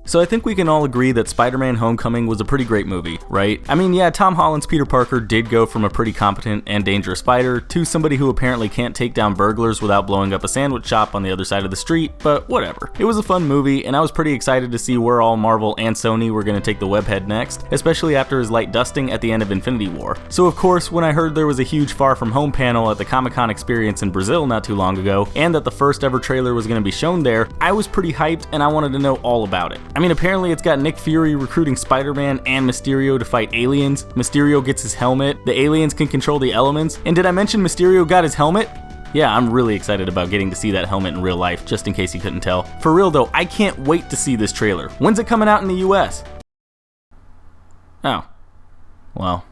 So I think we can all agree that Spider-Man Homecoming was a pretty great movie, right? I mean, yeah, Tom Holland's Peter Parker did go from a pretty competent and dangerous fighter to somebody who apparently can't take down burglars without blowing up a sandwich shop on the other side of the street, but whatever. It was a fun movie, and I was pretty excited to see where all Marvel and Sony were going to take the webhead next, especially after his light dusting at the end of Infinity War. So of course, when I heard there was a huge Far From Home panel at the Comic-Con experience in Brazil not too long ago, and that the first ever trailer was going to be shown there, I was pretty hyped and I wanted to know all about it. I mean, apparently it's got Nick Fury recruiting Spider-Man and Mysterio to fight aliens. Mysterio gets his helmet, the aliens can control the elements, and did I mention Mysterio got his helmet? Yeah, I'm really excited about getting to see that helmet in real life, just in case you couldn't tell. For real though, I can't wait to see this trailer. When's it coming out in the US? Oh. Well,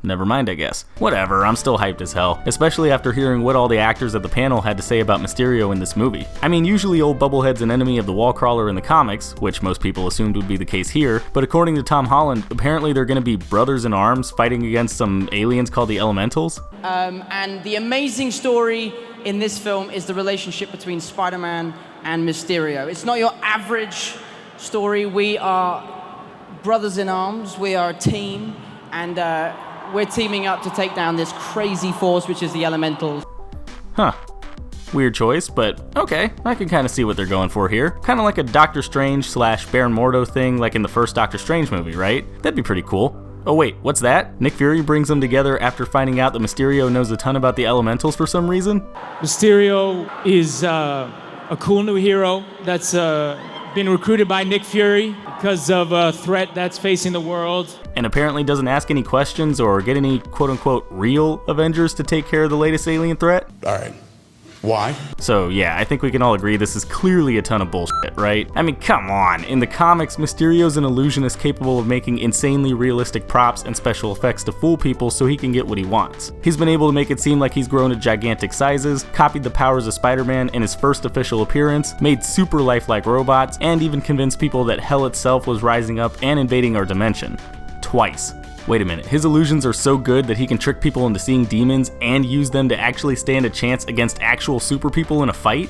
never mind, I guess. Whatever, I'm still hyped as hell, especially after hearing what all the actors at the panel had to say about Mysterio in this movie. I mean, usually old Bubblehead's an enemy of the Wallcrawler in the comics, which most people assumed would be the case here, but according to Tom Holland, apparently they're gonna be brothers in arms fighting against some aliens called the Elementals. And the amazing story in this film is the relationship between Spider-Man and Mysterio. It's not your average story. We are brothers in arms, we are a team, and we're teaming up to take down this crazy force, which is the Elementals. Huh. Weird choice, but okay, I can kind of see what they're going for here. Kind of like a Doctor Strange / Baron Mordo thing like in the first Doctor Strange movie, right? That'd be pretty cool. Oh wait, what's that? Nick Fury brings them together after finding out that Mysterio knows a ton about the Elementals for some reason? Mysterio is a cool new hero that's been recruited by Nick Fury because of a threat that's facing the world. And apparently doesn't ask any questions or get any quote-unquote real Avengers to take care of the latest alien threat? Alright. Why? So yeah, I think we can all agree this is clearly a ton of bullshit, right? I mean, come on. In the comics, Mysterio's an illusionist capable of making insanely realistic props and special effects to fool people so he can get what he wants. He's been able to make it seem like he's grown to gigantic sizes, copied the powers of Spider-Man in his first official appearance, made super lifelike robots, and even convinced people that hell itself was rising up and invading our dimension. Twice. Wait a minute, his illusions are so good that he can trick people into seeing demons and use them to actually stand a chance against actual super people in a fight?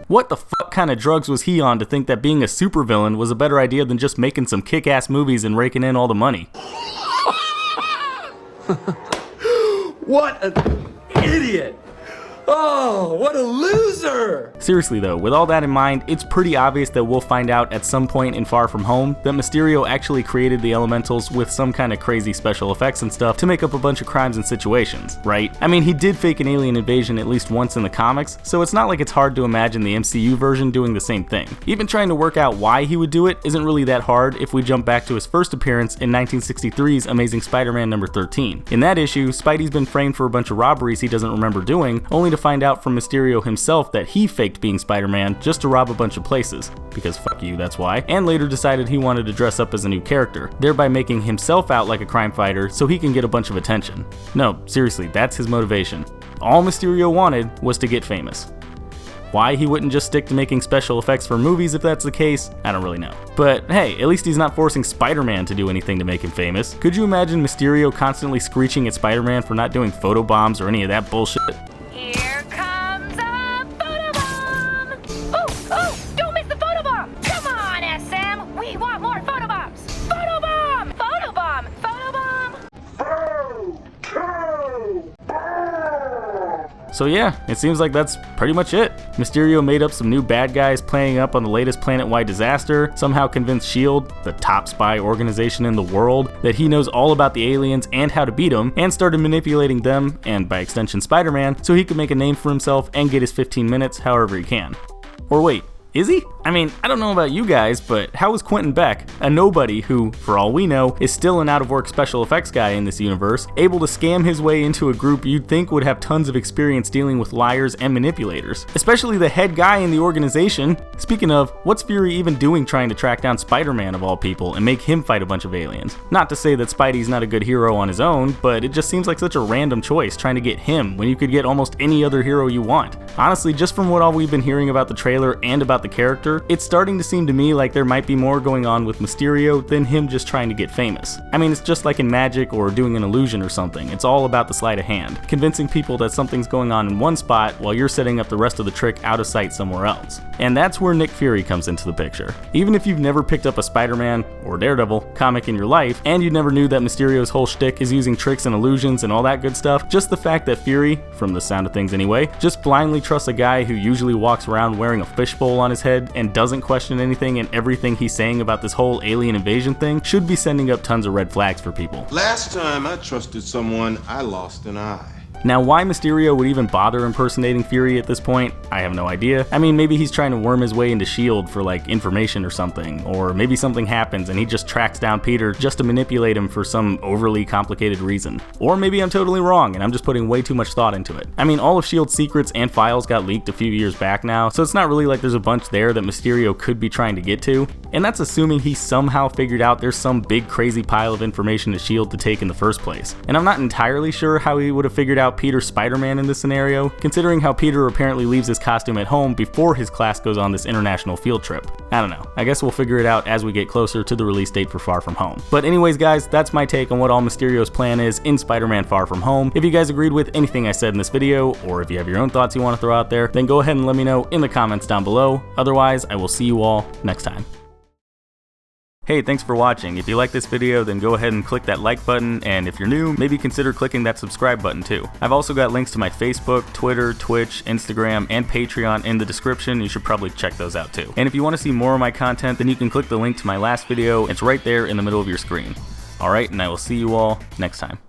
What the fuck kind of drugs was he on to think that being a supervillain was a better idea than just making some kick-ass movies and raking in all the money? What an idiot! Oh, what a loser! Seriously though, with all that in mind, it's pretty obvious that we'll find out at some point in Far From Home that Mysterio actually created the Elementals with some kind of crazy special effects and stuff to make up a bunch of crimes and situations, right? I mean, he did fake an alien invasion at least once in the comics, so it's not like it's hard to imagine the MCU version doing the same thing. Even trying to work out why he would do it isn't really that hard if we jump back to his first appearance in 1963's Amazing Spider-Man number 13. In that issue, Spidey's been framed for a bunch of robberies he doesn't remember doing, only to find out from Mysterio himself that he faked being Spider-Man just to rob a bunch of places, because fuck you, that's why, and later decided he wanted to dress up as a new character, thereby making himself out like a crime fighter so he can get a bunch of attention. No, seriously, that's his motivation. All Mysterio wanted was to get famous. Why he wouldn't just stick to making special effects for movies if that's the case, I don't really know. But hey, at least he's not forcing Spider-Man to do anything to make him famous. Could you imagine Mysterio constantly screeching at Spider-Man for not doing photobombs or any of that bullshit? Here comes a photobomb! Oh, don't miss the photobomb! Come on, SM, we want more photobombs! Photobomb! Photobomb! Photobomb! So yeah, it seems like that's pretty much it. Mysterio made up some new bad guys playing up on the latest planet-wide disaster, somehow convinced S.H.I.E.L.D., the top spy organization in the world, that he knows all about the aliens and how to beat them, and started manipulating them, and by extension Spider-Man, so he could make a name for himself and get his 15 minutes however he can. Or wait, is he? I mean, I don't know about you guys, but how is Quentin Beck, a nobody who, for all we know, is still an out-of-work special effects guy in this universe, able to scam his way into a group you'd think would have tons of experience dealing with liars and manipulators? Especially the head guy in the organization. Speaking of, what's Fury even doing trying to track down Spider-Man of all people and make him fight a bunch of aliens? Not to say that Spidey's not a good hero on his own, but it just seems like such a random choice trying to get him when you could get almost any other hero you want. Honestly, just from what all we've been hearing about the trailer and about the character, it's starting to seem to me like there might be more going on with Mysterio than him just trying to get famous. I mean, it's just like in magic or doing an illusion or something. It's all about the sleight of hand, convincing people that something's going on in one spot while you're setting up the rest of the trick out of sight somewhere else. And that's where Nick Fury comes into the picture. Even if you've never picked up a Spider-Man or Daredevil comic in your life, and you never knew that Mysterio's whole shtick is using tricks and illusions and all that good stuff, just the fact that Fury, from the sound of things anyway, just blindly trusts a guy who usually walks around wearing a fishbowl on his head and doesn't question anything and everything he's saying about this whole alien invasion thing should be sending up tons of red flags for people. Last time I trusted someone, I lost an eye. Now, why Mysterio would even bother impersonating Fury at this point, I have no idea. I mean, maybe he's trying to worm his way into S.H.I.E.L.D. for like information or something, or maybe something happens and he just tracks down Peter just to manipulate him for some overly complicated reason. Or maybe I'm totally wrong and I'm just putting way too much thought into it. I mean, all of S.H.I.E.L.D's secrets and files got leaked a few years back now, so it's not really like there's a bunch there that Mysterio could be trying to get to, and that's assuming he somehow figured out there's some big crazy pile of information to S.H.I.E.L.D. to take in the first place. And I'm not entirely sure how he would have figured out Peter's Spider-Man in this scenario, considering how Peter apparently leaves his costume at home before his class goes on this international field trip. I don't know. I guess we'll figure it out as we get closer to the release date for Far From Home. But anyways guys, that's my take on what all Mysterio's plan is in Spider-Man Far From Home. If you guys agreed with anything I said in this video, or if you have your own thoughts you want to throw out there, then go ahead and let me know in the comments down below. Otherwise, I will see you all next time. Hey, thanks for watching. If you like this video, then go ahead and click that like button, and if you're new, maybe consider clicking that subscribe button too. I've also got links to my Facebook, Twitter, Twitch, Instagram, and Patreon in the description. You should probably check those out too. And if you want to see more of my content, then you can click the link to my last video. It's right there in the middle of your screen. Alright, and I will see you all next time.